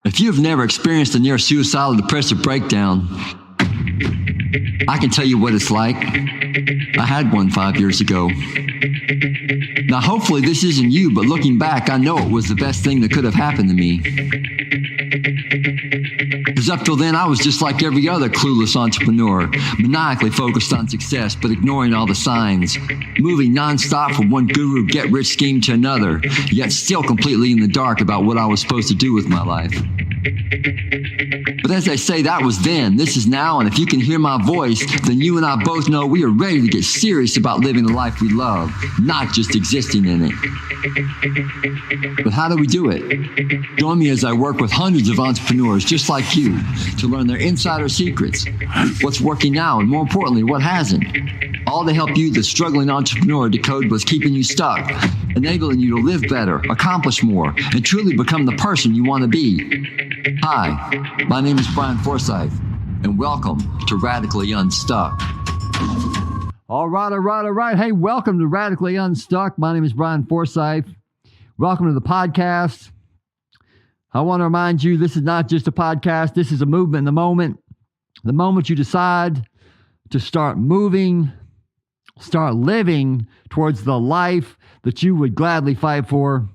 If you've never experienced a near suicidal depressive breakdown, I can tell you what it's like. I had one 5 years ago. Now, hopefully this isn't you, but looking back, I know it was the best thing that could have happened to me. Because up till then, I was just like every other clueless entrepreneur, maniacally focused on success, but ignoring all the signs, moving nonstop from one guru get-rich scheme to another, yet still completely in the dark about what I was supposed to do with my life. But as I say, that was then. This is now, and if you can hear my voice, then you and I both know we are ready to get serious about living the life we love, not just existing in it. But how do we do it? Join me as I work with hundreds of entrepreneurs just like you to learn their insider secrets, what's working now, and more importantly, what hasn't. All to help you, the struggling entrepreneur, decode what's keeping you stuck, enabling you to live better, accomplish more, and truly become the person you want to be. Hi, my name is Brian Forsyth, and welcome to Radically Unstuck. All right. Hey, welcome to Radically Unstuck. My name is Brian Forsyth. Welcome to the podcast. I want to remind you, this is not just a podcast. This is a movement in the moment. The moment you decide to start moving, start living towards the life that you would gladly fight for.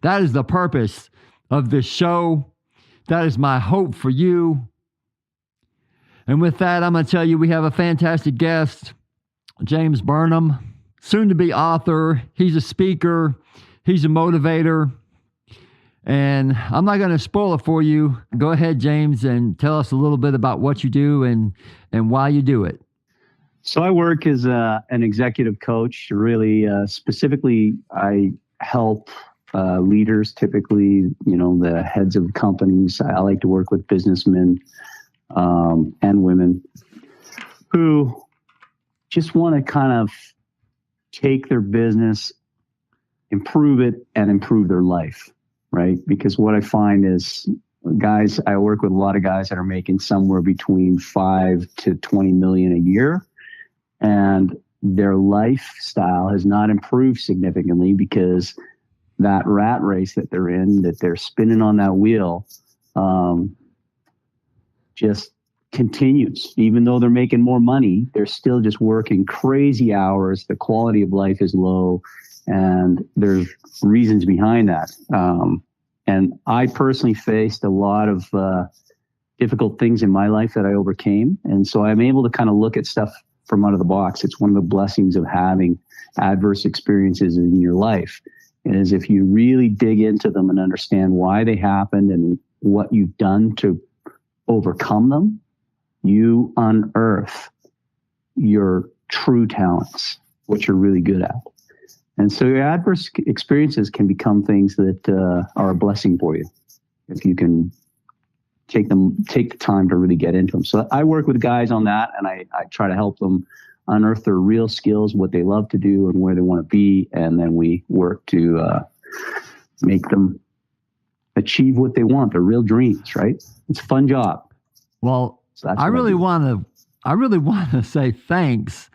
That is the purpose of this show. That is my hope for you. And with that, I'm going to tell you we have a fantastic guest, James Burnham, soon-to-be author. He's a speaker. He's a motivator. And I'm not going to spoil it for you. Go ahead, James, and tell us a little bit about what you do and why you do it. So I work as an executive coach. Really, specifically, I help leaders, typically, the heads of companies. I like to work with businessmen and women who just want to kind of take their business, improve it, and improve their life, right? Because what I find is I work with a lot of guys that are making somewhere between 5 to 20 million a year. And their lifestyle has not improved significantly because that rat race that they're in, that they're spinning on that wheel, just continues. Even though they're making more money, they're still just working crazy hours. The quality of life is low, and there's reasons behind that. And I personally faced a lot of difficult things in my life that I overcame. And so I'm able to kind of look at stuff from out of the box. It's one of the blessings of having adverse experiences in your life, is if you really dig into them and understand why they happened and what you've done to overcome them, you unearth your true talents, what you're really good at. And so your adverse experiences can become things that are a blessing for you if you can take the time to really get into them. So I work with guys on that, and I try to help them unearth their real skills, what they love to do and where they want to be. And then we work to make them achieve what they want, their real dreams, right? It's a fun job. Well, so I really want to say thanks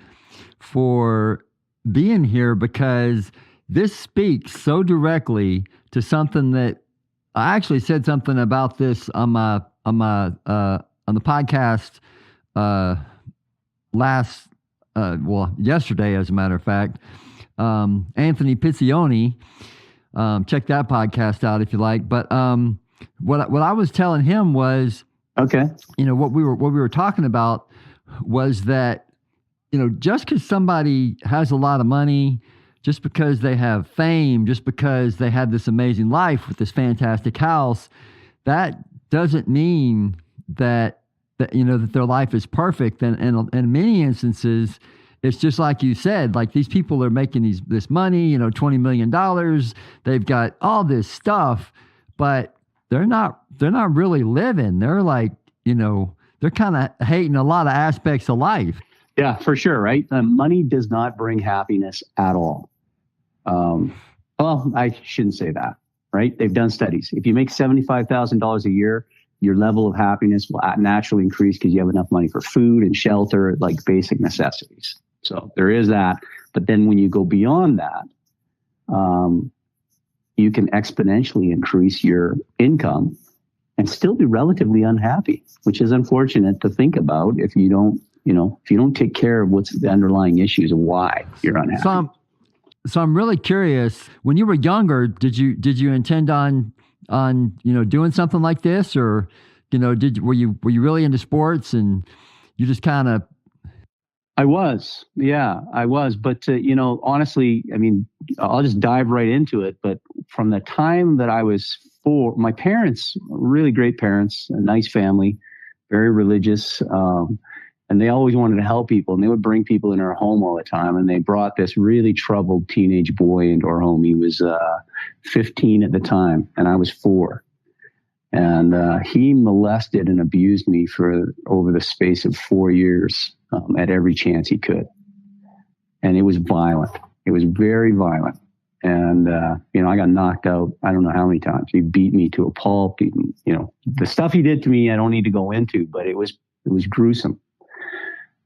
for being here, because this speaks so directly to something that I actually said something about this on the podcast yesterday, as a matter of fact. Anthony Pizzioni, check that podcast out if you like. But what I was telling him was, okay, what we were talking about was that, just because somebody has a lot of money, just because they have fame, just because they had this amazing life with this fantastic house, that doesn't mean that their life is perfect. And in many instances, it's just like you said, like these people are making this money, $20 million. They've got all this stuff, but they're not really living. They're like, they're kind of hating a lot of aspects of life. Yeah, for sure, right? Money does not bring happiness at all. Well, I shouldn't say that, right? They've done studies. If you make $75,000 a year, your level of happiness will naturally increase because you have enough money for food and shelter, like basic necessities. So there is that. But then when you go beyond that, you can exponentially increase your income and still be relatively unhappy, which is unfortunate to think about if you don't, if you don't take care of what's the underlying issues of why you're unhappy. So I'm really curious. When you were younger, did you intend on doing something like this, or were you really into sports and you just kind of? I was, but honestly, I mean, I'll just dive right into it. But from the time that I was 4, my parents, really great parents, a nice family, very religious. And they always wanted to help people, and they would bring people in our home all the time. And they brought this really troubled teenage boy into our home. He was 15 at the time, and I was 4. And he molested and abused me for over the space of 4 years at every chance he could. And it was violent. It was very violent. And, I got knocked out, I don't know how many times. He beat me to a pulp. The stuff he did to me, I don't need to go into, but it was gruesome.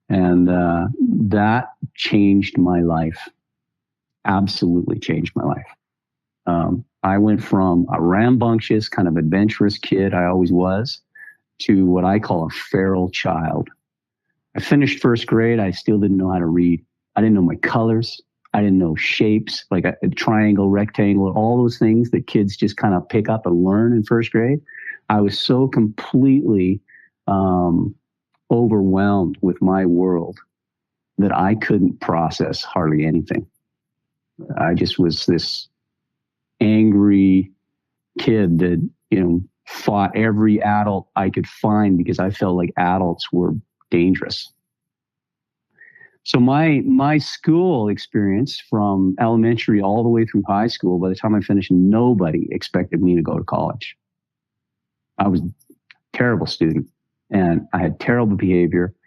And that changed my life, absolutely changed my life. I went from a rambunctious, kind of adventurous kid I always was to what I call a feral child. I finished first grade. I still didn't know how to read. I didn't know my colors. I didn't know shapes, like a triangle, rectangle, all those things that kids just kind of pick up and learn in first grade. I was so completely overwhelmed with my world that I couldn't process hardly anything. I just was this angry kid that, fought every adult I could find because I felt like adults were dangerous. So my school experience from elementary all the way through high school, by the time I finished, nobody expected me to go to college. I was a terrible student, and I had terrible behavior. I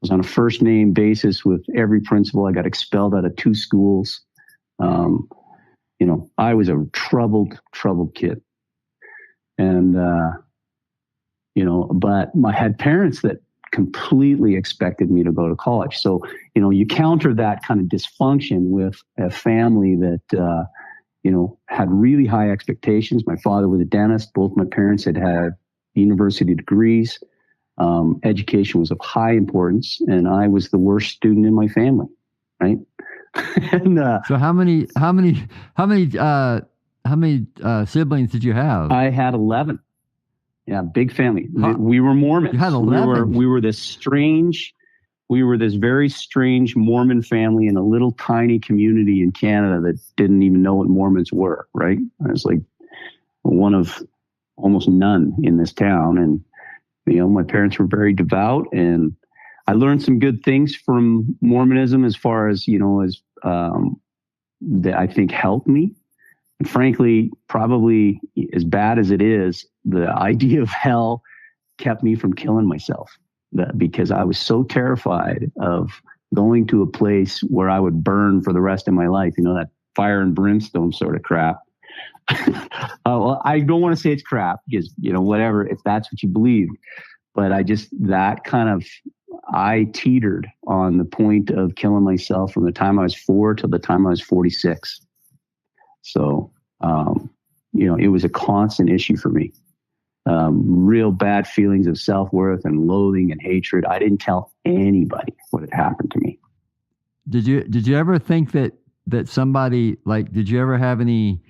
was on a first name basis with every principal. I got expelled out of 2 schools. I was a troubled kid. And, but I had parents that completely expected me to go to college. So, you counter that kind of dysfunction with a family that, had really high expectations. My father was a dentist. Both my parents had university degrees. Education was of high importance, and I was the worst student in my family. Right. And, so how many siblings did you have? I had 11. Yeah, big family. We were Mormons. You had 11. We were this very strange Mormon family in a little tiny community in Canada that didn't even know what Mormons were. Right. I was like one of almost none in this town, and my parents were very devout, and I learned some good things from Mormonism as far as, that I think helped me. And frankly, probably as bad as it is, the idea of hell kept me from killing myself because I was so terrified of going to a place where I would burn for the rest of my life. That fire and brimstone sort of crap. Well, I don't want to say it's crap because, whatever, if that's what you believe. But I teetered on the point of killing myself from the time I was 4 till the time I was 46. So, it was a constant issue for me. Real bad feelings of self-worth and loathing and hatred. I didn't tell anybody what had happened to me. Did you ever think that somebody, like, did you ever have any,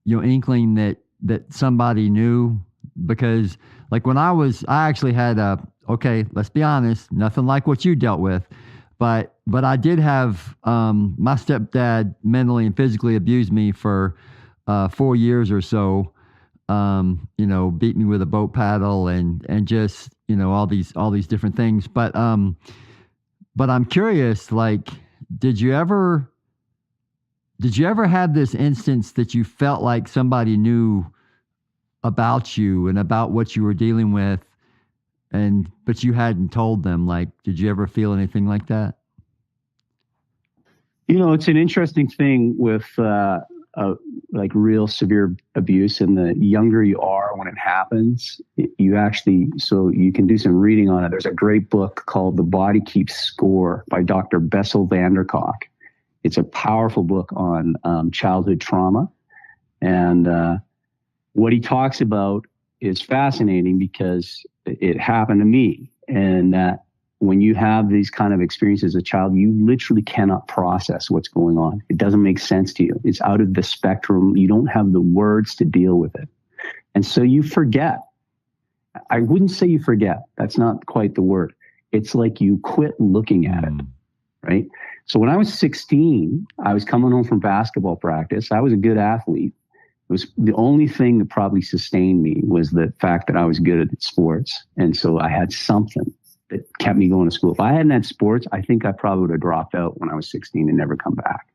inkling that somebody knew? Because like when I actually had okay, let's be honest, nothing like what you dealt with, but I did have, my stepdad mentally and physically abused me for 4 years or so. Beat me with a boat paddle and just, all these different things. But I'm curious, like, did you ever have this instance that you felt like somebody knew about you and about what you were dealing with, but you hadn't told them? Like, did you ever feel anything like that? It's an interesting thing with like real severe abuse, and the younger you are when it happens, so you can do some reading on it. There's a great book called The Body Keeps Score by Dr. Bessel van der Kolk. It's a powerful book on childhood trauma. And what he talks about is fascinating because it happened to me, and that when you have these kind of experiences as a child, you literally cannot process what's going on. It doesn't make sense to you. It's out of the spectrum. You don't have the words to deal with it. And so you forget. I wouldn't say you forget. That's not quite the word. It's like you quit looking at it, right? So when I was 16, I was coming home from basketball practice. I was a good athlete. It was the only thing that probably sustained me was the fact that I was good at sports. And so I had something that kept me going to school. If I hadn't had sports, I think I probably would have dropped out when I was 16 and never come back.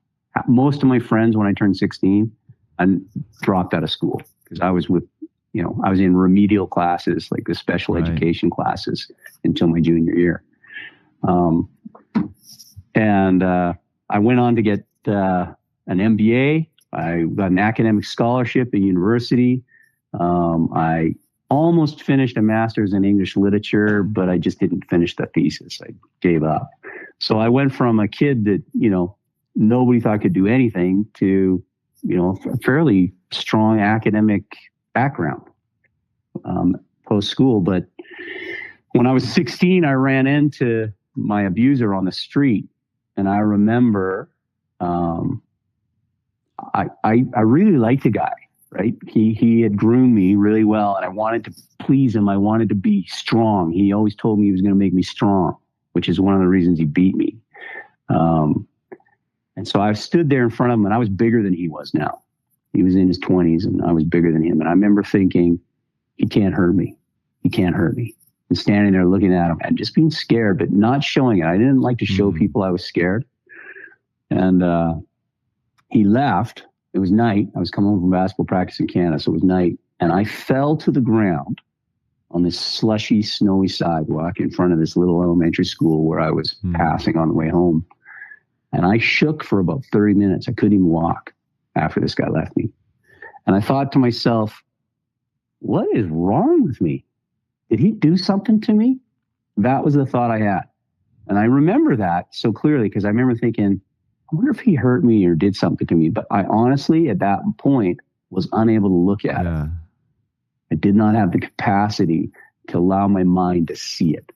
Most of my friends, when I turned 16, I dropped out of school because I was with, I was in remedial classes, like the special education classes, until my junior year. And I went on to get an MBA. I got an academic scholarship at university. I almost finished a master's in English literature, but I just didn't finish the thesis. I gave up. So I went from a kid that, nobody thought could do anything to, a fairly strong academic background post-school. But when I was 16, I ran into my abuser on the street. And I remember I really liked the guy, right? He had groomed me really well, and I wanted to please him. I wanted to be strong. He always told me he was going to make me strong, which is one of the reasons he beat me. And so I stood there in front of him, and I was bigger than he was now. He was in his 20s, and I was bigger than him. And I remember thinking, he can't hurt me. He can't hurt me. And standing there looking at him and just being scared, but not showing it. I didn't like to show people I was scared. And he left. It was night. I was coming home from basketball practice in Canada, so it was night. And I fell to the ground on this slushy, snowy sidewalk in front of this little elementary school where I was passing on the way home. And I shook for about 30 minutes. I couldn't even walk after this guy left me. And I thought to myself, what is wrong with me? Did he do something to me? That was the thought I had. And I remember that so clearly because I remember thinking, I wonder if he hurt me or did something to me. But I honestly, at that point, was unable to look at it. I did not have the capacity to allow my mind to see it.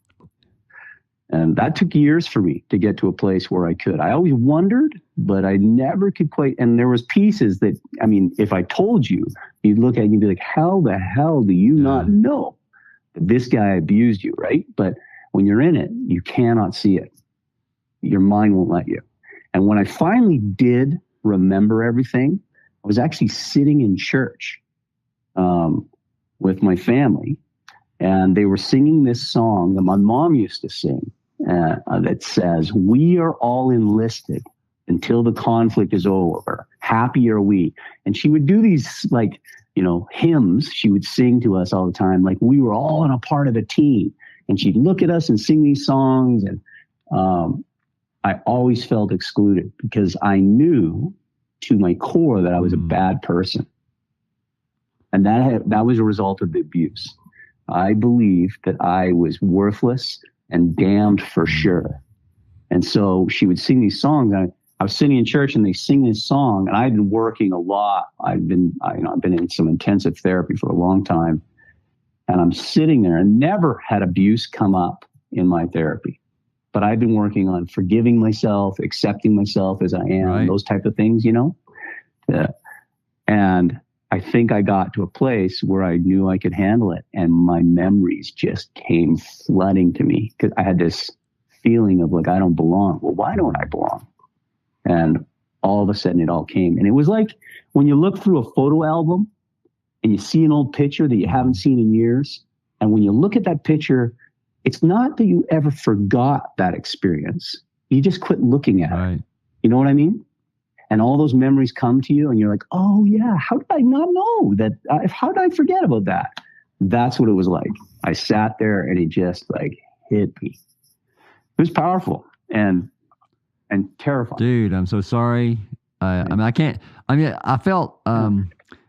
And that took years for me to get to a place where I could. I always wondered, but I never could quite. And there was pieces that, if I told you, you'd look at it and you'd be like, how the hell do you not know that this guy abused you, right? But when you're in it, you cannot see it. Your mind won't let you. And when I finally did remember everything, I was actually sitting in church with my family, and they were singing this song that my mom used to sing that says, "We are all enlisted until the conflict is over. Happy are we." And she would do these hymns she would sing to us all the time, like we were all in a part of a team. And she'd look at us and sing these songs, and I always felt excluded because I knew to my core that I was a bad person. And that was a result of the abuse. I believed that I was worthless and damned for sure. And so she would sing these songs. And I was sitting in church and they sing this song, and I'd been working a lot. I've been in some intensive therapy for a long time. And I'm sitting there and never had abuse come up in my therapy. But I've been working on forgiving myself, accepting myself as I am, those type of things, And I think I got to a place where I knew I could handle it. And my memories just came flooding to me because I had this feeling of like, I don't belong. Well, why don't I belong? And all of a sudden it all came. And it was like when you look through a photo album and you see an old picture that you haven't seen in years. And when you look at that picture, it's not that you ever forgot that experience. You just quit looking at it. You know what I mean? And all those memories come to you and you're like, oh yeah, how did I not know that? How did I forget about that? That's what it was like. I sat there and it just hit me. It was powerful and terrifying. Dude, I'm so sorry. I felt, I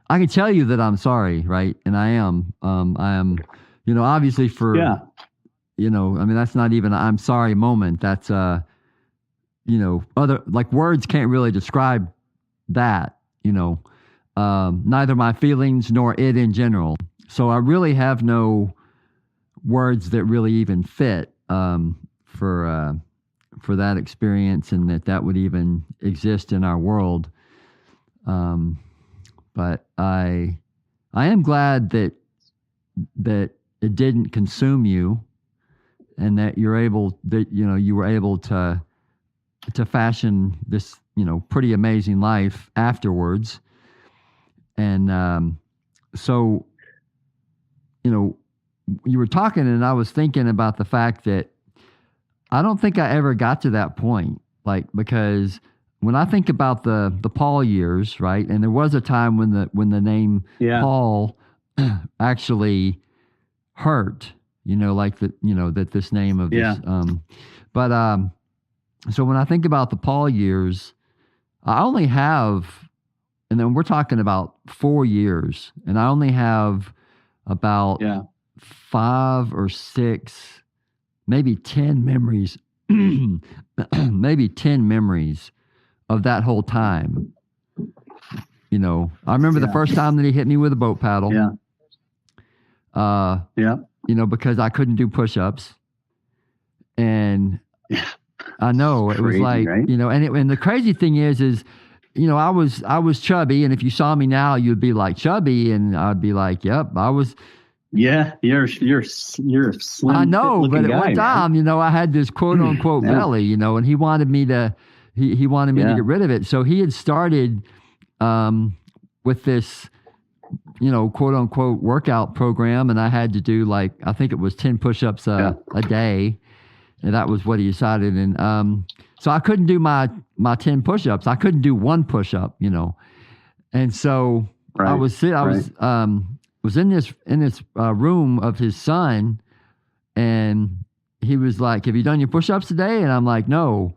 can tell you that I'm sorry, right? And I am, obviously for, that's not even I'm sorry moment. That's, other, words can't really describe that, neither my feelings nor it in general. So I really have no words that really even fit for that experience, and that would even exist in our world. But I am glad that it didn't consume you, and that you were able to fashion this, pretty amazing life afterwards. And so, you were talking, and I was thinking about the fact that I don't think I ever got to that point. Like, because when I think about the Paul years, right, and there was a time when the name Paul actually hurt, that this name of this. But so when I think about the Paul years, I only have, and then we're talking about 4 years, and I only have about 5 or 6, maybe 10 memories, maybe 10 memories of that whole time. I remember the first time that he hit me with a boat paddle. Because I couldn't do push-ups. And I know it was like, right? And the crazy thing is, I was chubby, and if you saw me now, you'd be like, chubby, and I'd be like, yep, I was. Yeah, you're slim. I know, but at one time, man, I had this quote unquote belly, and he wanted me to, he wanted me to get rid of it. So he had started with this, quote unquote workout program, and I had to do I think it was 10 push-ups a day, and that was what he decided. And so I couldn't do my 10 push-ups. I couldn't do one push-up, and so I was in this room of his son, and he was like, have you done your push-ups today? And I'm like, no.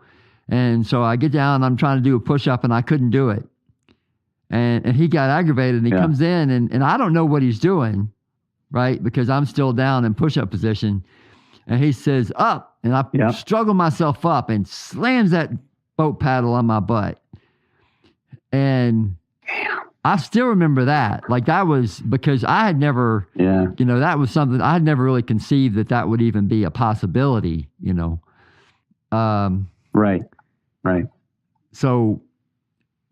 And so I get down, and I'm trying to do a push-up, and I couldn't do it. And he got aggravated, and he comes in, and I don't know what he's doing, right? Because I'm still down in push-up position. And he says, up. And I struggle myself up and slams that boat paddle on my butt. And I still remember that. Like, that was because I had never, that was something I had never really conceived that would even be a possibility, Right. So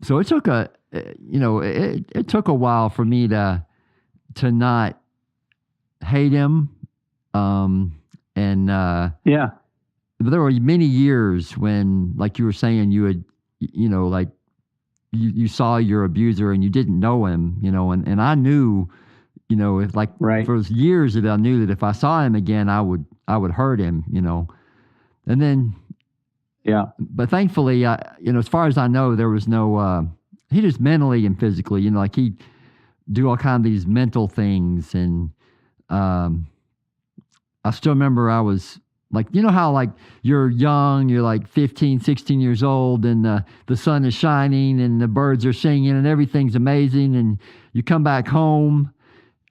it took it took a while for me to not hate him. But there were many years when, like you were saying, you had, you saw your abuser and you didn't know him, and I knew, for years that I knew that if I saw him again, I would hurt him, and then, but thankfully, as far as I know, there was no, he just mentally and physically, he'd do all kinds of these mental things. And, I still remember I was like, how you're young, you're 15, 16 years old, and the sun is shining and the birds are singing and everything's amazing. And you come back home,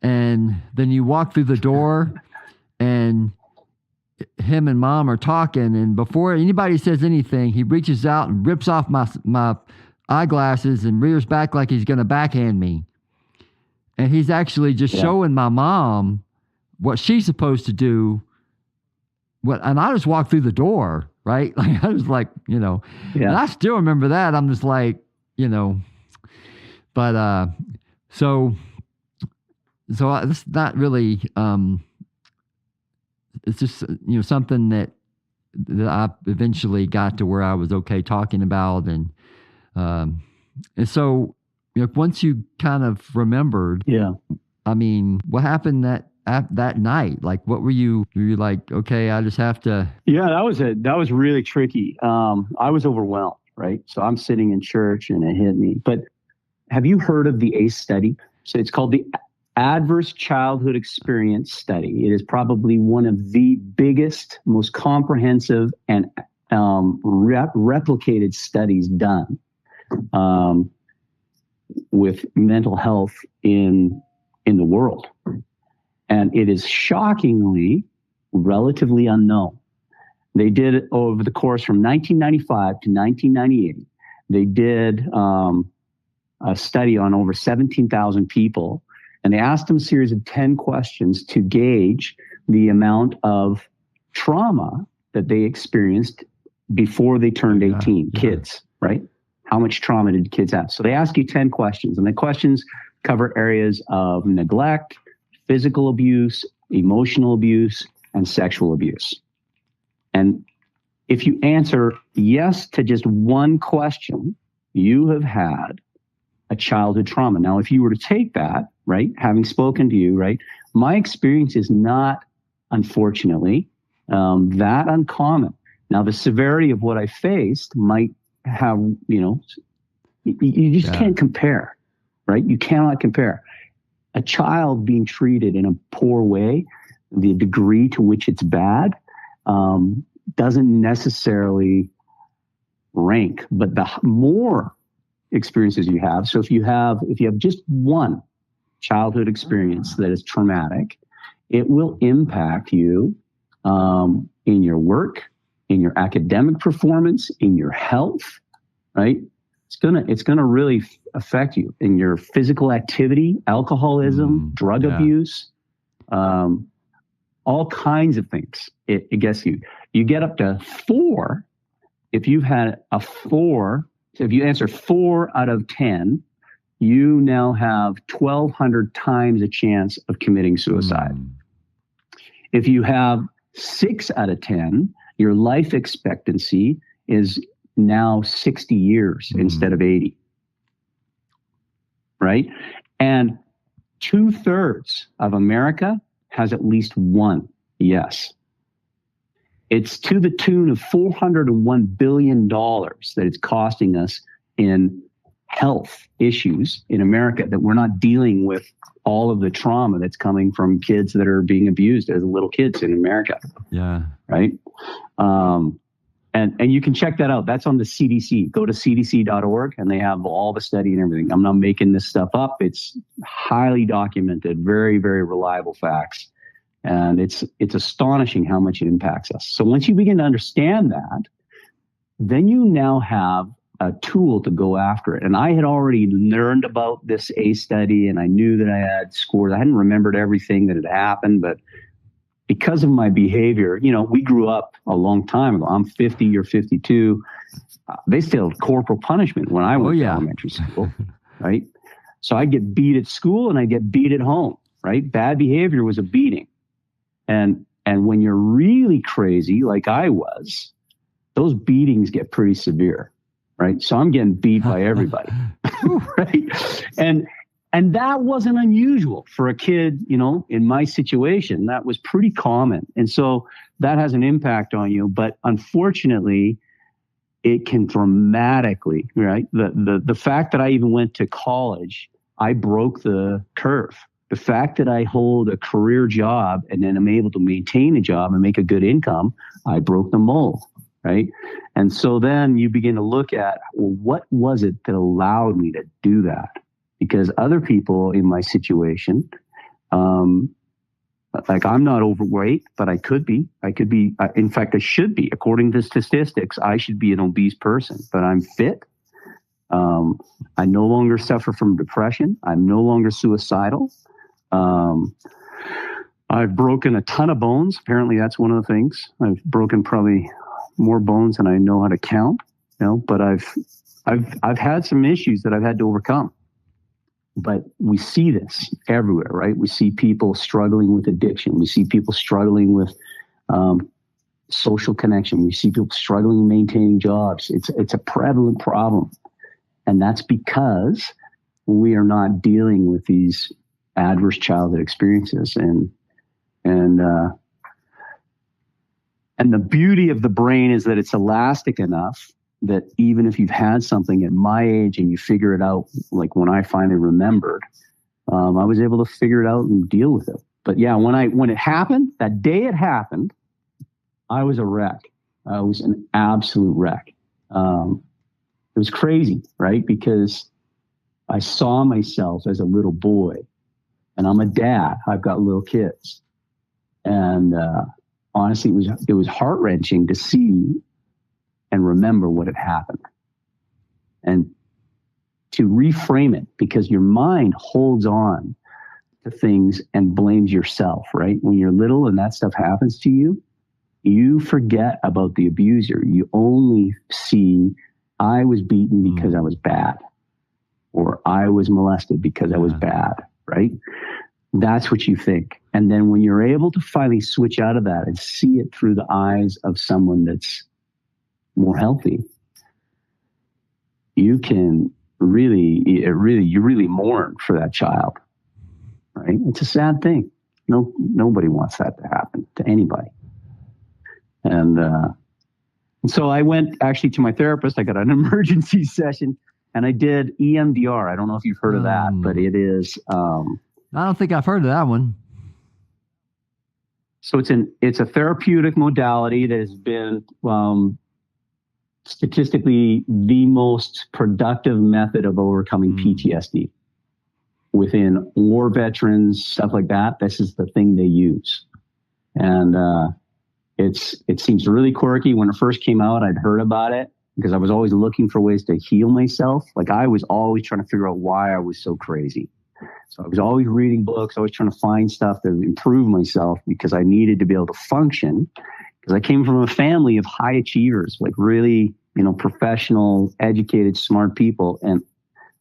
and then you walk through the door, and him and mom are talking. And before anybody says anything, he reaches out and rips off my eyeglasses and rears back like he's going to backhand me. And he's actually just showing my mom what she's supposed to do. And I just walked through the door, right? I was like, and I still remember that. I'm just like, but, so it's not really, it's just, something that I eventually got to where I was okay talking about. And so, once you kind of remembered, I mean, what happened that night? Like, what were you like, okay, I just have to. Yeah, that was really tricky. I was overwhelmed, right? So I'm sitting in church and it hit me. But have you heard of the ACE study? So it's called the Adverse Childhood Experience Study. It is probably one of the biggest, most comprehensive and replicated studies done with mental health in the world. And it is shockingly relatively unknown. They did it over the course from 1995 to 1998. They did a study on over 17,000 people, and they asked them a series of 10 questions to gauge the amount of trauma that they experienced before they turned 18, kids, right? How much trauma did kids have? So they ask you 10 questions, and the questions cover areas of neglect, physical abuse, emotional abuse, and sexual abuse. And if you answer yes to just one question, you have had a childhood trauma. Now, if you were to take that, right, having spoken to you, right, my experience is not, unfortunately, that uncommon. Now, the severity of what I faced might have, you just can't compare, right? You cannot compare. A child being treated in a poor way, the degree to which it's bad, doesn't necessarily rank, but the more experiences you have. So if you have just one childhood experience that is traumatic, it will impact you in your work, in your academic performance, in your health, right? It's gonna really affect you in your physical activity, alcoholism, drug abuse, all kinds of things. It gets you. You get up to 4. If you've had a 4, so if you answer 4 out of 10, you now have 1,200 times a chance of committing suicide. If you have 6 out of 10, your life expectancy is now 60 years instead of 80. Right? And 2/3 of America has at least one yes. It's to the tune of $401 billion that it's costing us in health issues in America, that we're not dealing with all of the trauma that's coming from kids that are being abused as little kids in America. Yeah. Right. And you can check that out. That's on the CDC. Go to cdc.org and they have all the study and everything. I'm not making this stuff up. It's highly documented, very, very reliable facts. And it's astonishing how much it impacts us. So once you begin to understand that, then you now have a tool to go after it. And I had already learned about this ACE study, and I knew that I had scores. I hadn't remembered everything that had happened, but because of my behavior, we grew up a long time ago. I'm 50 or 52. They still have corporal punishment when I went to elementary school, right? So I get beat at school and I get beat at home, right? Bad behavior was a beating. And when you're really crazy, like I was, those beatings get pretty severe, right? So I'm getting beat by everybody, right? And that wasn't unusual for a kid, in my situation. That was pretty common. And so that has an impact on you. But unfortunately, it can dramatically, right? The fact that I even went to college, I broke the curve. The fact that I hold a career job and then I'm able to maintain a job and make a good income, I broke the mold, right? And so then you begin to look at, well, what was it that allowed me to do that? Because other people in my situation, like I'm not overweight, but I could be. In fact, I should be. According to statistics, I should be an obese person, but I'm fit. I no longer suffer from depression. I'm no longer suicidal. I've broken a ton of bones. Apparently, that's one of the things. I've broken probably more bones than I know how to count. But I've had some issues that I've had to overcome. But we see this everywhere, right? We see people struggling with addiction. We see people struggling with social connection. We see people struggling maintaining jobs. It's a prevalent problem. And that's because we are not dealing with these adverse childhood experiences. And the beauty of the brain is that it's elastic enough that even if you've had something at my age and you figure it out, like when I finally remembered, I was able to figure it out and deal with it. But yeah, when it happened, that day it happened, I was a wreck. I was an absolute wreck. It was crazy, right? Because I saw myself as a little boy, and I'm a dad. I've got little kids. And honestly, it was heart-wrenching to see and remember what had happened. And to reframe it, because your mind holds on to things and blames yourself, right? When you're little and that stuff happens to you, you forget about the abuser. You only see, I was beaten because I was bad, or I was molested because I was bad, right? That's what you think. And then when you're able to finally switch out of that and see it through the eyes of someone that's more healthy, you can you really mourn for that child, right? It's a sad thing. Nobody wants that to happen to anybody. And so I went actually to my therapist. I got an emergency session, and I did EMDR. I don't know if you've heard of that, but it is. I don't think I've heard of that one. So it's a therapeutic modality that has been statistically the most productive method of overcoming PTSD. Within war veterans, stuff like that, this is the thing they use. And it seems really quirky. When it first came out, I'd heard about it because I was always looking for ways to heal myself. Like, I was always trying to figure out why I was so crazy. So I was always reading books, always trying to find stuff to improve myself, because I needed to be able to function, because I came from a family of high achievers, like really, professional, educated, smart people. And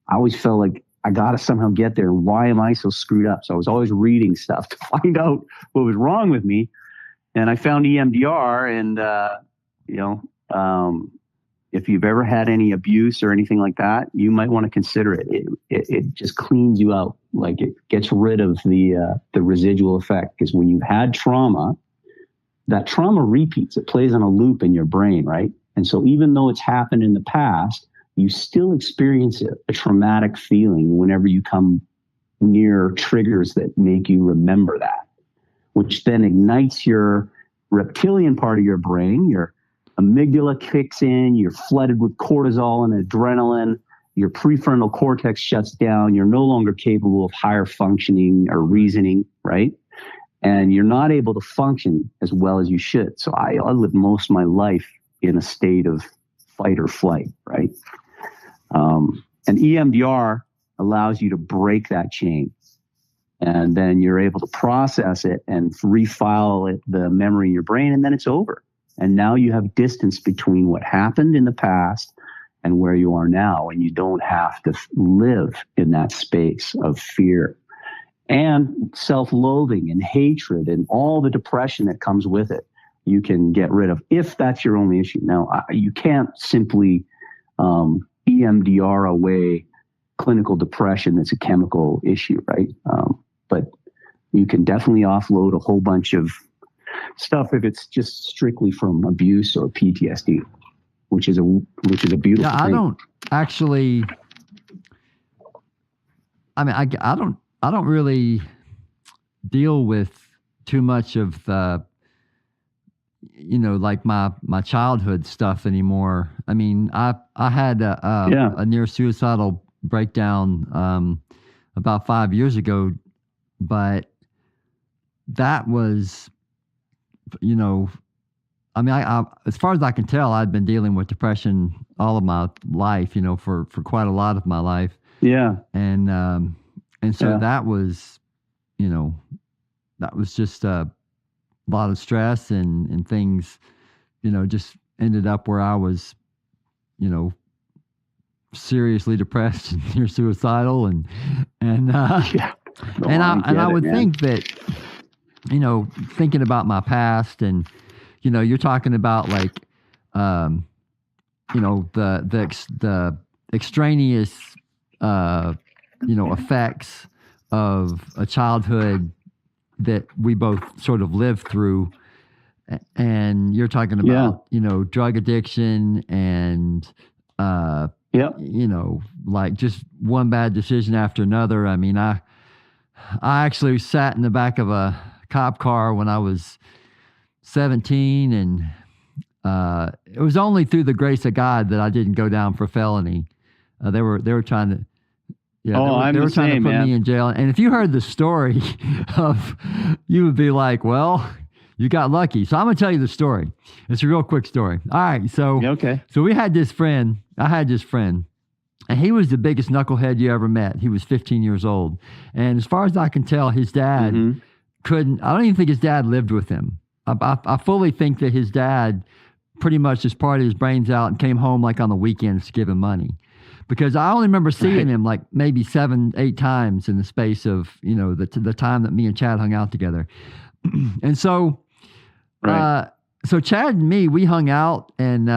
I always felt like I got to somehow get there. Why am I so screwed up? So I was always reading stuff to find out what was wrong with me. And I found EMDR, and, if you've ever had any abuse or anything like that, you might want to consider it. It just cleans you out. Like, it gets rid of the residual effect, because when you've had trauma, that trauma repeats. It plays on a loop in your brain, right? And so even though it's happened in the past, you still experience a traumatic feeling whenever you come near triggers that make you remember that, which then ignites your reptilian part of your brain. Your amygdala kicks in, you're flooded with cortisol and adrenaline, your prefrontal cortex shuts down, you're no longer capable of higher functioning or reasoning, right? And you're not able to function as well as you should. So I lived most of my life in a state of fight or flight, right? And EMDR allows you to break that chain. And then you're able to process it and refile the memory in your brain, and then it's over. And now you have distance between what happened in the past and where you are now. And you don't have to live in that space of fear and self-loathing and hatred and all the depression that comes with it. You can get rid of, if that's your only issue. Now, you can't simply EMDR away clinical depression that's a chemical issue, right? But you can definitely offload a whole bunch of stuff if it's just strictly from abuse or PTSD, which is a beautiful thing. I don't actually. I mean, I don't really deal with too much of the, like my childhood stuff anymore. I mean, I had a near suicidal breakdown about 5 years ago, but that was, I mean, I as far as I can tell, I'd been dealing with depression all of my life, for quite a lot of my life. Yeah. And so that was, that was just a lot of stress and things, just ended up where I was, seriously depressed and near suicidal and I would think that, thinking about my past and, you're talking about like, the extraneous, effects of a childhood that we both sort of lived through. And you're talking about, drug addiction and, like just one bad decision after another. I mean, I actually sat in the back of a cop car when I was 17, and it was only through the grace of God that I didn't go down for felony. They were trying to, they were trying to put me in jail. And if you heard the story you would be like, well, you got lucky. So I'm going to tell you the story. It's a real quick story. All right. So, so I had this friend, And he was the biggest knucklehead you ever met. He was 15 years old. And as far as I can tell, his dad I don't even think his dad lived with him. I fully think that his dad pretty much just partied his brains out and came home like on the weekends to give him money. Because I only remember seeing him like maybe 7-8 times in the space of, the time that me and Chad hung out together. And so, so Chad and me, we hung out and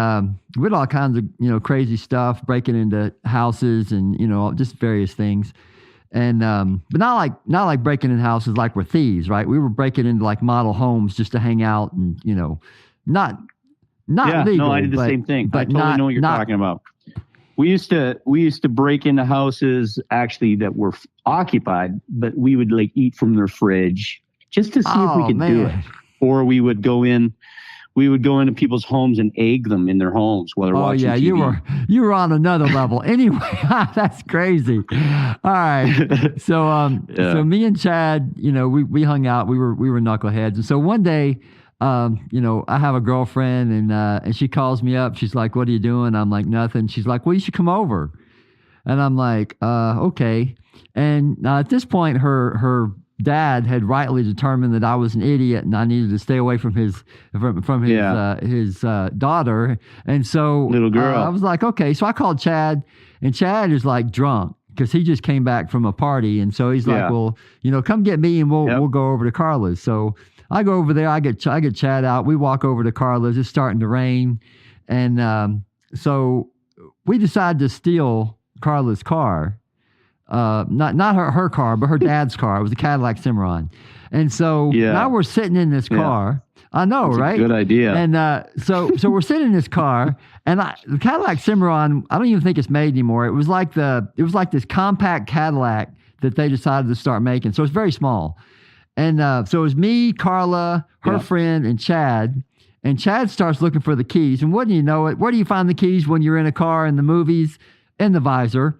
we did all kinds of, crazy stuff, breaking into houses and, just various things. And but not like breaking in houses like we're thieves, right? We were breaking into like model homes just to hang out and, not legal. No, I did the same thing. But I totally know what you're talking about. We used to break into houses actually that were occupied, but we would like eat from their fridge just to see if we could do it. Or we would go into people's homes and egg them in their homes while they're watching TV. you were on another level. Anyway, that's crazy. All right. So so me and Chad, we hung out. We were knuckleheads. And so one day, I have a girlfriend and she calls me up. She's like, "What are you doing?" I'm like, "Nothing." She's like, "Well, you should come over." And I'm like, "Okay." And at this point, her dad had rightly determined that I was an idiot and I needed to stay away from his daughter. And so little girl. I was like, okay. So I called Chad, and Chad is like drunk because he just came back from a party. And so he's like, well, come get me and we'll go over to Carla's. So I go over there. I get Chad out. We walk over to Carla's. It's starting to rain. And so we decide to steal Carla's car. Not her car, but her dad's car. It was a Cadillac Cimarron. And so now we're sitting in this car. I know, that's right? A good idea. And so we're sitting in this car, and the Cadillac Cimarron, I don't even think it's made anymore. It was like this compact Cadillac that they decided to start making. So it's very small. And so it was me, Carla, her friend, and Chad. And Chad starts looking for the keys. And wouldn't you know it, where do you find the keys when you're in a car in the movies? In the visor.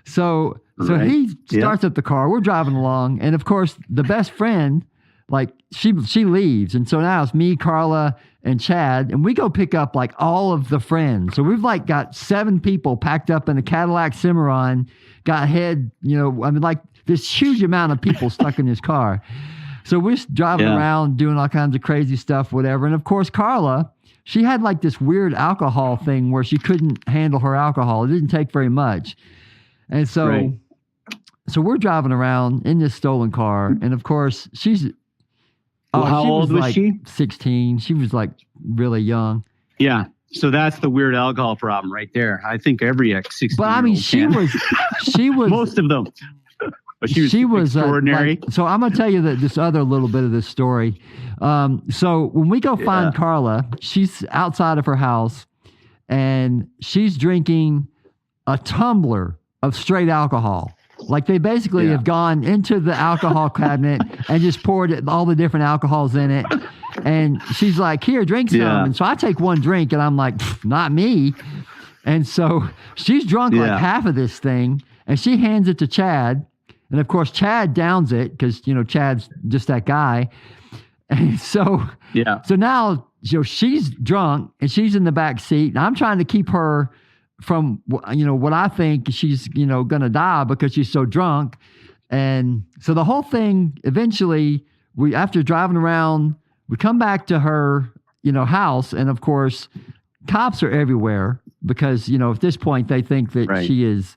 So he starts up the car. We're driving along. And, of course, the best friend, like, she leaves. And so now it's me, Carla, and Chad. And we go pick up, like, all of the friends. So we've, like, got 7 people packed up in a Cadillac Cimarron, got like, this huge amount of people stuck in this car. So we're driving around doing all kinds of crazy stuff, whatever. And, of course, Carla, she had, like, this weird alcohol thing where she couldn't handle her alcohol. It didn't take very much. And so... So we're driving around in this stolen car, and of course she's. How old was she? 16. She was like really young. Yeah. So that's the weird alcohol problem right there. I think every ex-16. But I mean, she was most of them. But she was extraordinary. So I'm gonna tell you this other little bit of this story. So when we go find Carla, she's outside of her house, and she's drinking a tumbler of straight alcohol. Like they basically have gone into the alcohol cabinet and just poured all the different alcohols in it. And she's like, "Here, drink some." And so I take one drink and I'm like, "Not me." And so she's drunk like half of this thing, and she hands it to Chad. And of course, Chad downs it because, Chad's just that guy. And so now, she's drunk and she's in the back seat, and I'm trying to keep her from, what I think she's, going to die because she's so drunk. And so the whole thing, eventually, after driving around, we come back to her, house. And of course, cops are everywhere because, at this point they think that she is,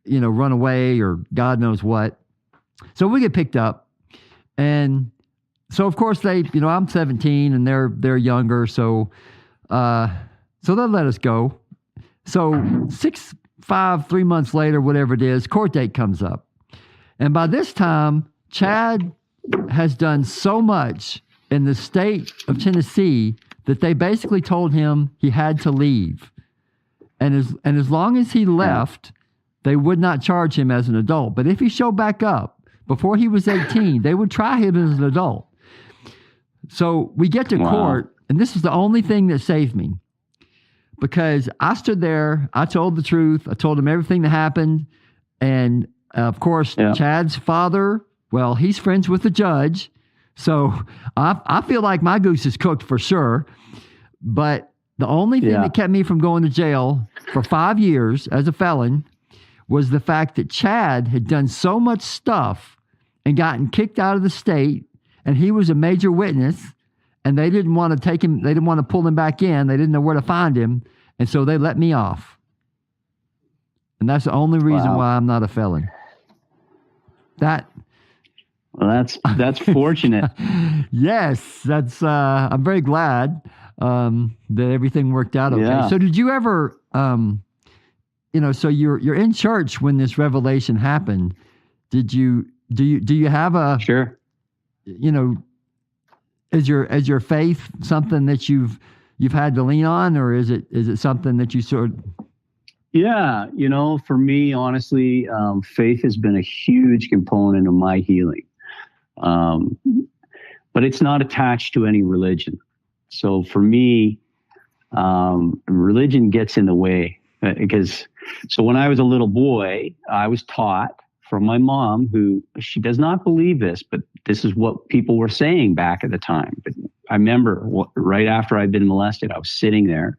run away or God knows what. So we get picked up. And so of course I'm 17 and they're younger. So they'll let us go. So 3 months later, whatever it is, court date comes up. And by this time, Chad has done so much in the state of Tennessee that they basically told him he had to leave. And as long as he left, they would not charge him as an adult. But if he showed back up before he was 18, they would try him as an adult. So we get to court, and this is the only thing that saved me. Because I stood there, I told the truth, I told him everything that happened. And of course, Chad's father, well, he's friends with the judge. So I feel like my goose is cooked for sure. But the only thing that kept me from going to jail for 5 years as a felon was the fact that Chad had done so much stuff and gotten kicked out of the state, and he was a major witness, and they didn't want to take him, they didn't want to pull him back in, they didn't know where to find him, and so they let me off. And that's the only reason why I'm not a felon. Well, that's fortunate. Yes, that's I'm very glad that everything worked out okay. Yeah. So did you ever so you're in church when this revelation happened. Do you have a Sure. Is your faith something that you've had to lean on, or is it something that you sort of... Yeah, for me, honestly, faith has been a huge component of my healing. But it's not attached to any religion. So for me, religion gets in the way so when I was a little boy, I was taught from my mom, who she does not believe this, but this is what people were saying back at the time. But I remember right after I'd been molested, I was sitting there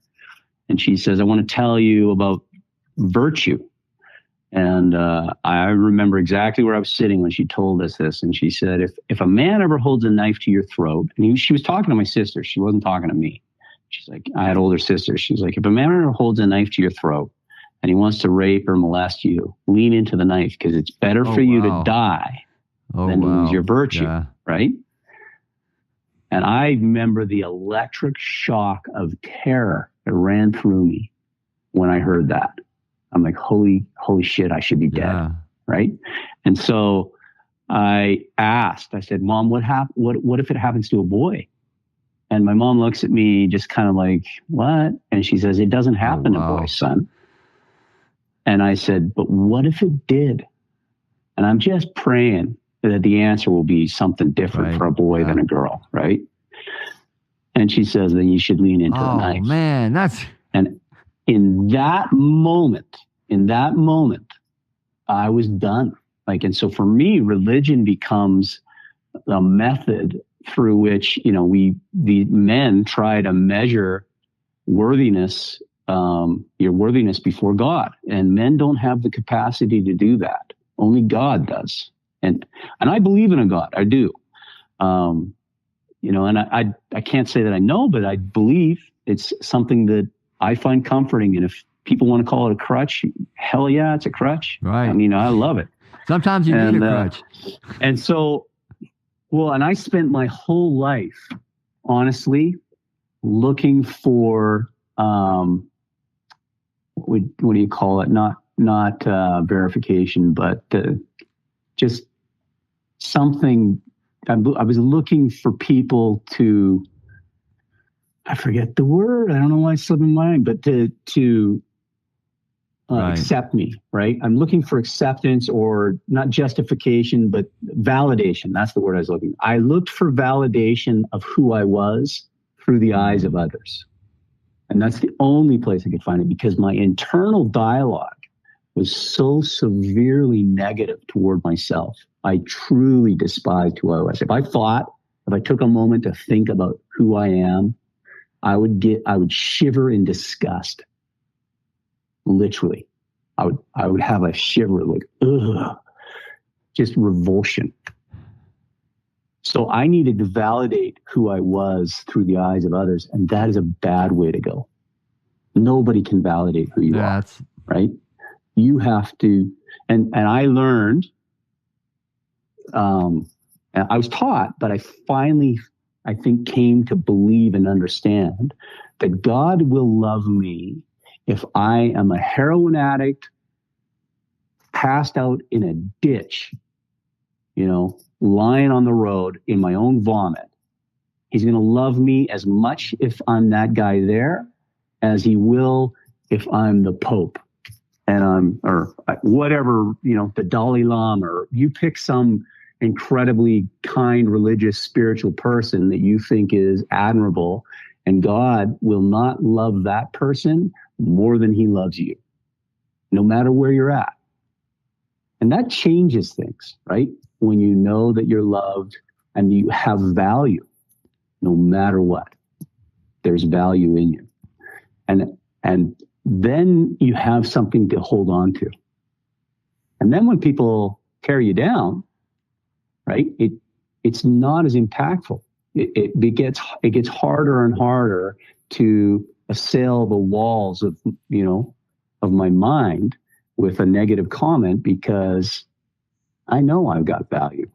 and she says, I want to tell you about virtue. And I remember exactly where I was sitting when she told us this. And she said, if a man ever holds a knife to your throat, and she was talking to my sister, she wasn't talking to me. She's like, I had older sisters. She's like, if a man ever holds a knife to your throat and he wants to rape or molest you, lean into the knife, because it's better for you to die than to lose your virtue, right? And I remember the electric shock of terror that ran through me when I heard that. I'm like, holy shit, I should be dead, right? And so I said, Mom, what if it happens to a boy? And my mom looks at me just kind of like, what? And she says, it doesn't happen to boys, son. And I said, but what if it did? And I'm just praying that the answer will be something different for a boy than a girl, right? And she says, then you should lean into the knife. Oh, man, that's... And in that moment, I was done. And so for me, religion becomes a method through which, the men try to measure worthiness, your worthiness before God. And men don't have the capacity to do that. Only God does. And I believe in a God. I do. And I can't say that I know, but I believe it's something that I find comforting. And if people want to call it a crutch, hell yeah, it's a crutch. Right. I mean, I love it. Sometimes you need a crutch. And so, and I spent my whole life, honestly, looking for, what do you call it? Not verification, but just something. I was looking for people to, I forget the word. I don't know why it's slipping my mind, but to accept me, right? I'm looking for acceptance, or not justification, but validation. That's the word I was looking. I looked for validation of who I was through the eyes of others. And that's the only place I could find it, because my internal dialogue was so severely negative toward myself. I truly despised who I was. If I took a moment to think about who I am, I would shiver in disgust. Literally. I would have a shiver, like, ugh, just revulsion. So I needed to validate who I was through the eyes of others. And that is a bad way to go. Nobody can validate who you are, right? You have to, and I learned, and I was taught, but I finally, I think, came to believe and understand that God will love me if I am a heroin addict, passed out in a ditch, lying on the road in my own vomit. He's going to love me as much if I'm that guy there as he will if I'm the Pope and or whatever, the Dalai Lama, or you pick some incredibly kind, religious, spiritual person that you think is admirable, and God will not love that person more than he loves you, no matter where you're at. And that changes things, right? When you know that you're loved and you have value, no matter what, there's value in you. And then you have something to hold on to. And then when people tear you down, right, it's not as impactful. It gets harder and harder to assail the walls of my mind with a negative comment, because I know I've got value,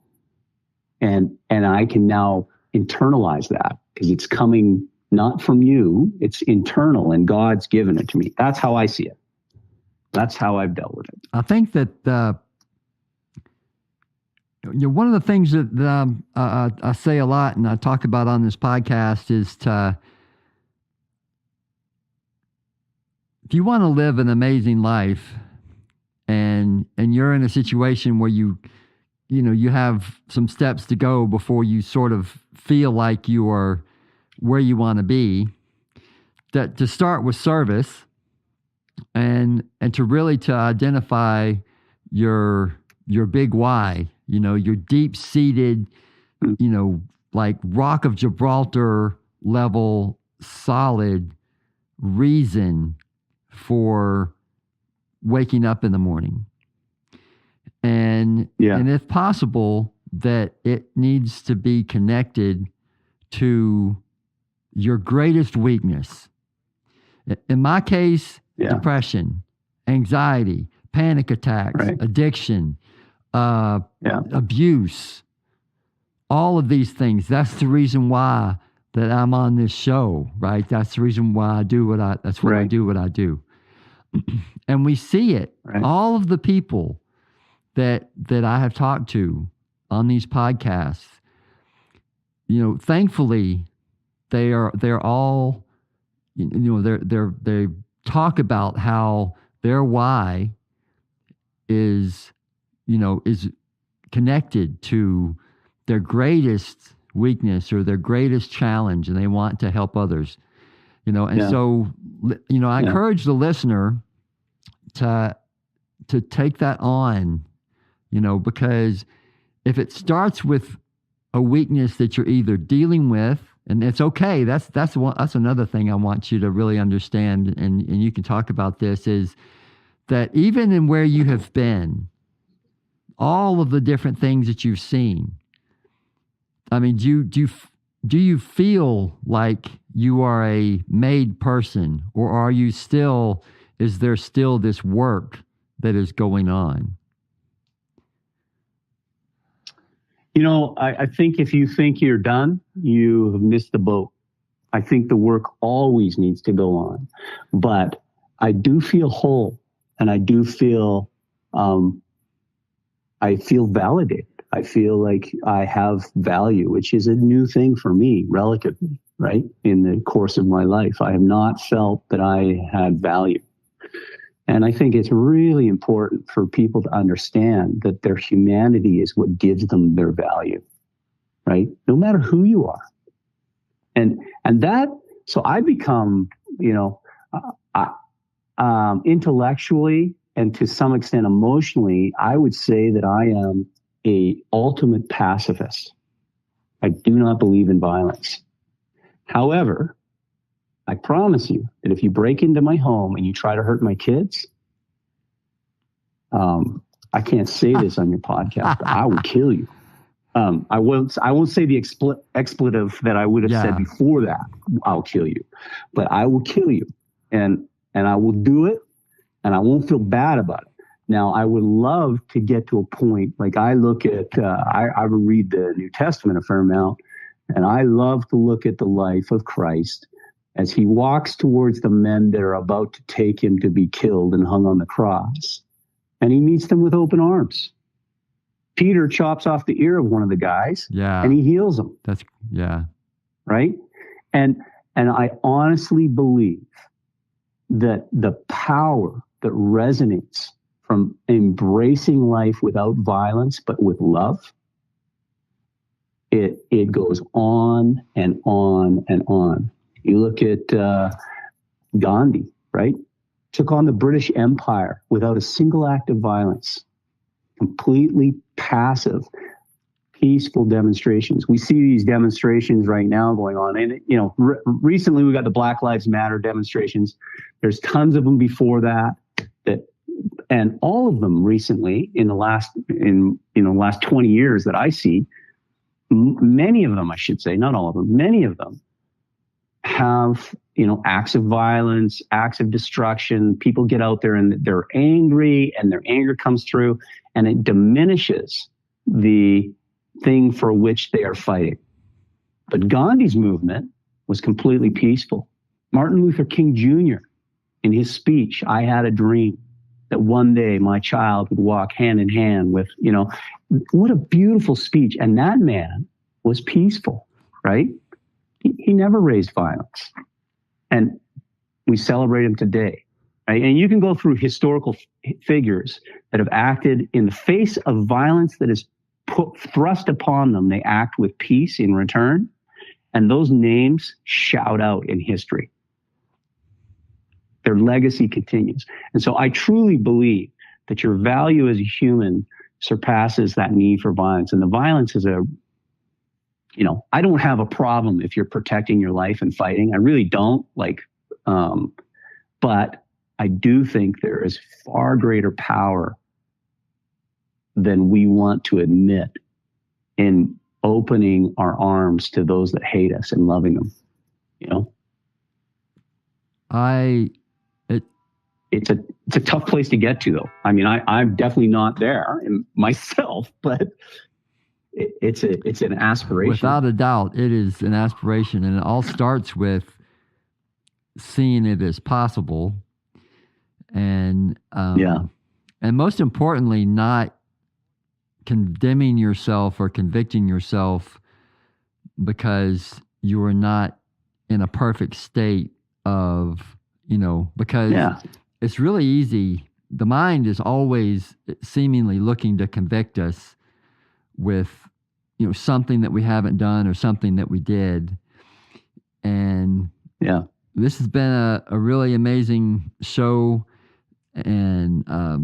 and I can now internalize that because it's coming not from you, it's internal, and God's given it to me. That's how I see it. That's how I've dealt with it. I think that one of the things that I say a lot and I talk about on this podcast is if you want to live an amazing life, and you're in a situation where you have some steps to go before you sort of feel like you are where you want to be, that to start with service and to really to identify your big why, your deep seated, like Rock of Gibraltar level solid reason for waking up in the morning. And if possible, that it needs to be connected to your greatest weakness. In my case, depression, anxiety, panic attacks, addiction, abuse, all of these things. That's the reason why that I'm on this show, right? That's the reason why I do what I do. And we see it. Right. All of the people that I have talked to on these podcasts, thankfully, they're all, they talk about how their why is connected to their greatest weakness or their greatest challenge, and they want to help others. So I encourage the listener to take that on, because if it starts with a weakness that you're either dealing with, and it's okay, that's another thing I want you to really understand, and you can talk about this, is that even in where you have been, all of the different things that you've seen, I mean, do you feel like you are a made person, or is there still this work that is going on? I think if you think you're done, you have missed the boat. I think the work always needs to go on. But I do feel whole, and I do feel, I feel validated. I feel like I have value, which is a new thing for me, relatively, right? In the course of my life, I have not felt that I had value. And I think it's really important for people to understand that their humanity is what gives them their value, right? No matter who you are. And that, so I become, intellectually and to some extent emotionally, I would say that I am a ultimate pacifist. I do not believe in violence. However, I promise you that if you break into my home and you try to hurt my kids, I can't say this on your podcast, but I will kill you. I won't say the expletive that I would have said before that. I'll kill you, but I will kill you, and I will do it, and I won't feel bad about it. Now, I would love to get to a point, like I look at, I read the New Testament a fair amount, and I love to look at the life of Christ as he walks towards the men that are about to take him to be killed and hung on the cross. And he meets them with open arms. Peter chops off the ear of one of the guys, and he heals him. Right? And I honestly believe that the power that resonates from embracing life without violence, but with love, it goes on and on and on. You look at Gandhi, right? Took on the British Empire without a single act of violence. Completely passive, peaceful demonstrations. We see these demonstrations right now going on. And, recently we got the Black Lives Matter demonstrations. There's tons of them before that And all of them recently in the last 20 years that I see, many of them, I should say, not all of them, many of them have, acts of violence, acts of destruction. People get out there and they're angry, and their anger comes through, and it diminishes the thing for which they are fighting. But Gandhi's movement was completely peaceful. Martin Luther King Jr., in his speech, "I had a dream that one day my child would walk hand in hand with," what a beautiful speech. And that man was peaceful, right? He never raised violence. And we celebrate him today, right? And you can go through historical figures that have acted in the face of violence that is thrust upon them. They act with peace in return. And those names shout out in history. Their legacy continues. And so I truly believe that your value as a human surpasses that need for violence. And the violence is I don't have a problem if you're protecting your life and fighting. I really don't. But I do think there is far greater power than we want to admit in opening our arms to those that hate us and loving them. It's a tough place to get to, though. I mean, I'm definitely not there myself, but it's an aspiration. Without a doubt, it is an aspiration, and it all starts with seeing it as possible, and most importantly, not condemning yourself or convicting yourself because you are not in a perfect state of, because it's really easy. The mind is always seemingly looking to convict us with, something that we haven't done or something that we did. And this has been a really amazing show. And, I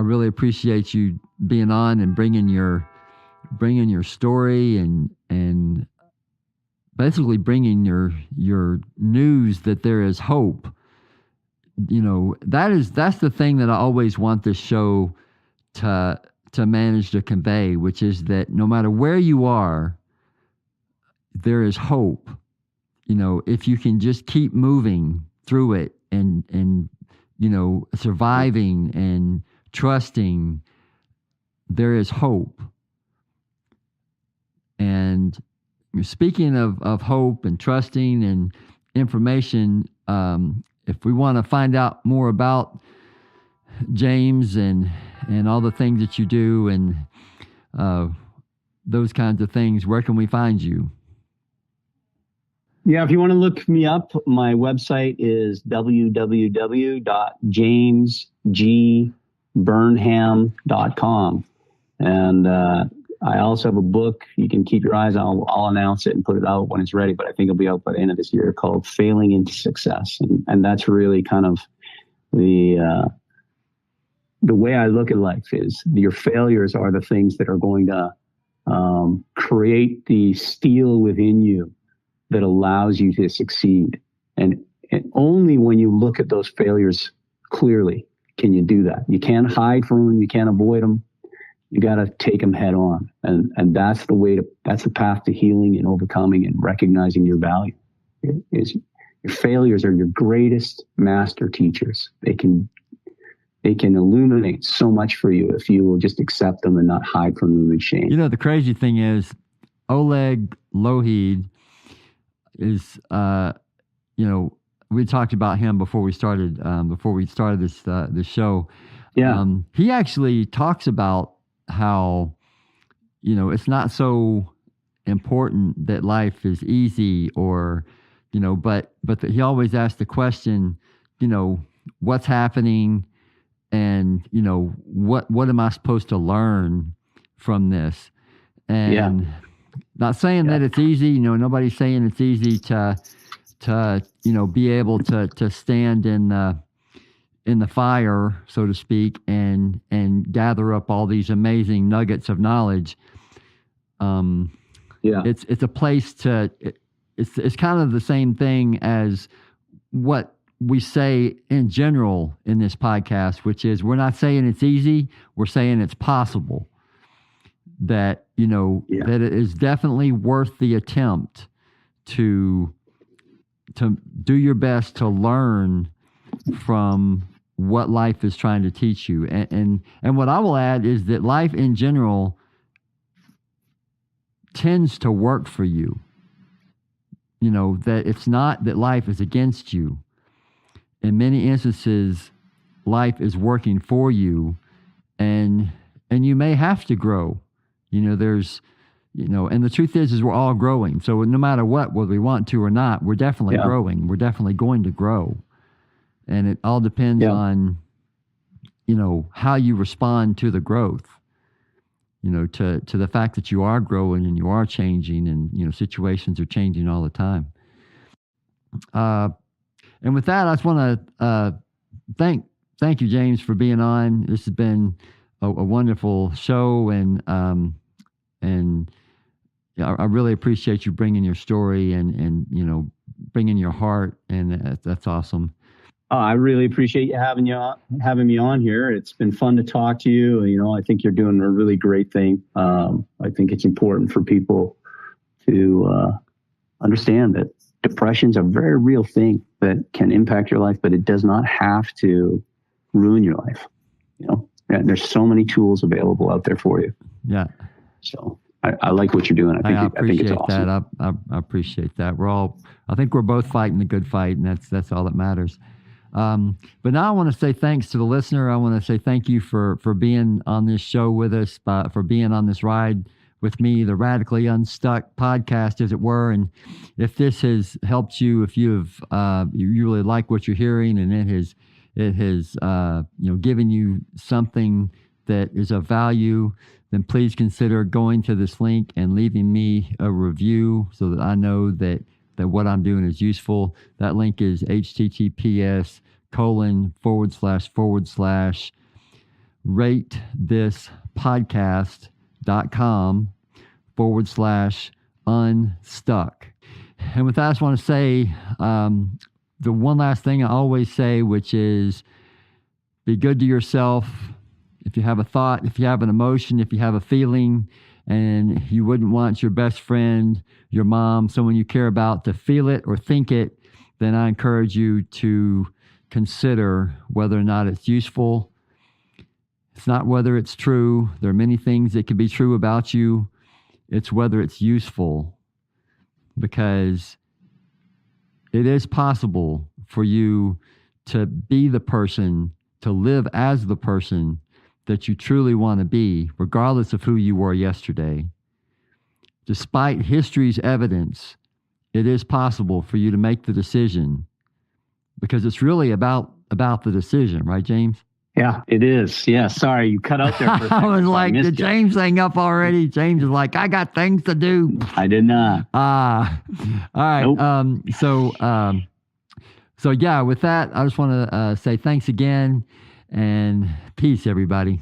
really appreciate you being on and bringing your story and basically bringing your news that there is hope. That's the thing that I always want this show to manage to convey, which is that no matter where you are, there is hope. If you can just keep moving through it and surviving and trusting, there is hope. And speaking of hope and trusting and information, if we want to find out more about James and all the things that you do and those kinds of things, where can we find you? Yeah, if you want to look me up, my website is www.jamesgburnham.com. And I also have a book. You can keep your eyes on. I'll announce it and put it out when it's ready, but I think it'll be out by the end of this year, called Failing into Success. And that's really kind of the way I look at life is your failures are the things that are going to create the steel within you that allows you to succeed. And only when you look at those failures clearly can you do that. You can't hide from them. You can't avoid them. You got to take them head on. And that's the path to healing and overcoming and recognizing your value. Your failures are your greatest master teachers. They can illuminate so much for you if you will just accept them and not hide from them in shame. The crazy thing is, Oleg Lohid is, we talked about him before we started this show. Yeah. He actually talks about how, it's not so important that life is easy or, but that he always asks the question, what's happening and, what am I supposed to learn from this? And not saying that it's easy, nobody's saying it's easy to be able to stand in the fire, so to speak, and gather up all these amazing nuggets of knowledge. It's a place it's kind of the same thing as what we say in general in this podcast, which is we're not saying it's easy, we're saying it's possible. That, that it is definitely worth the attempt to do your best to learn from what life is trying to teach you. And what I will add is that life in general tends to work for you. That it's not that life is against you. In many instances, life is working for you, and you may have to grow. There's, and the truth is we're all growing. So no matter what, whether we want to or not, we're definitely growing. We're definitely going to grow. And it all depends on, how you respond to the growth, to the fact that you are growing and you are changing, and, situations are changing all the time. And with that, I just want to thank you, James, for being on. This has been a wonderful show, and I really appreciate you bringing your story and bringing your heart, and that's awesome. I really appreciate you having me on here. It's been fun to talk to you. I think you're doing a really great thing. I think it's important for people to understand that depression's a very real thing that can impact your life, but it does not have to ruin your life. And there's so many tools available out there for you. Yeah. So I like what you're doing. I think it's awesome. That. I appreciate that. I think we're both fighting the good fight, and that's all that matters. But now I want to say thanks to the listener. I want to say thank you for being on this show with us, for being on this ride with me, the Radically Unstuck podcast, as it were. And if this has helped you, if you really like what you're hearing, and it has given you something that is of value, then please consider going to this link and leaving me a review so that I know that what I'm doing is useful. That link is https://ratethispodcast.com/unstuck. And with that, I just want to say the one last thing I always say, which is be good to yourself. If you have a thought, if you have an emotion, if you have a feeling, and you wouldn't want your best friend, your mom, someone you care about to feel it or think it, then I encourage you to consider whether or not it's useful. It's not whether it's true. There are many things that could be true about you. It's whether it's useful, because it is possible for you to be the person, to live as the person that you truly want to be, regardless of who you were yesterday. Despite history's evidence, it is possible for you to make the decision, because it's really about the decision, right, James? Yeah, it is. Yeah, sorry, you cut out there for a second. I was like, did James hang up already? James is like, I got things to do. I did not. All right. Nope. So yeah, with that, I just want to say thanks again, and peace, everybody.